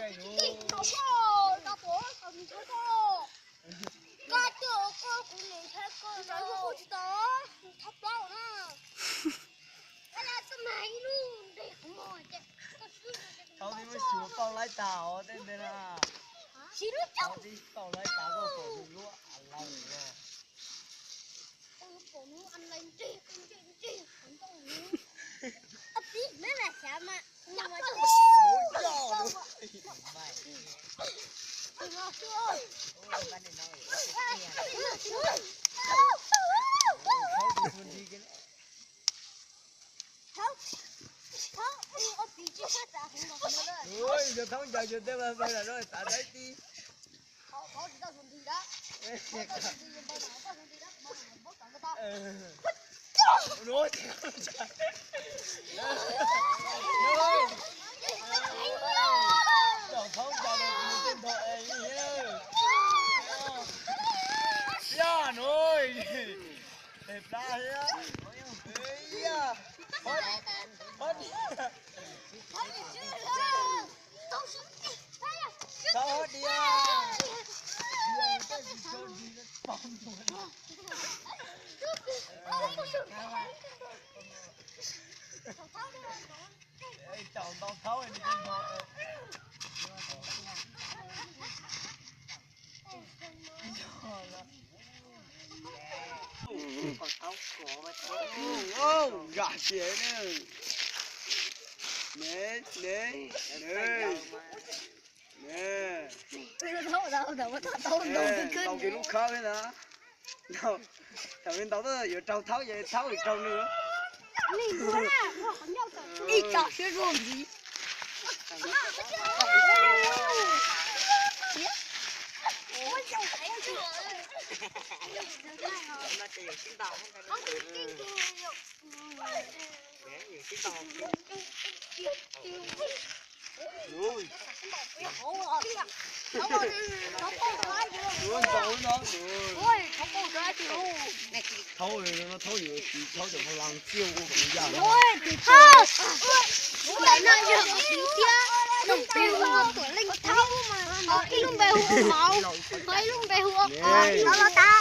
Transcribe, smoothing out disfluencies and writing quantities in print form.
Tao đi mới chúa bao lái tàu tên đây là. Tao đi bao lái tàu có cổ bị lúa ăn lâu rồi. Cổ nó ăn lên chị ăn to nữa. Ấp tí mấy mẹ xả mà. Nhắm vào Nối giò luôn. Mày. Ngọt chưa? Ôi bạn này nói. Ôi, giờ không chờ giờ tới bây giờ rồi, ta đấy đi. Có gì đâu dùng gì đó. Nói Chồng không chờ được người tên thoại gì hết. Ya nói. Đẹp ra á. Ê ya. Hết. Sao hết đi à? Đi cái gì cho đi nó bóng rồi. Ê chồng tao tháo đi trên thoại. Gà xế nữa. Nè. Tao cái lúc khác ấy đó. Đâu. Thằng bên tao đó giờ trâu tháo vậy tháo được trâu nữa. Đi chọc cái rùm gì? Ôi chồng thấy chưa? Nó chỉ xin tao không phải nó xin tao. Rồi. Thấu rồi nó thấu nhiều thì thấu được một lần chiêu của mình giờ. Ôi thì thơ. Lại nói được tí kia. Đồng bèo hùa tuổi linh thâu mà. Cái lung bèo hùa màu. Mấy lung bèo hùa. Nó ta.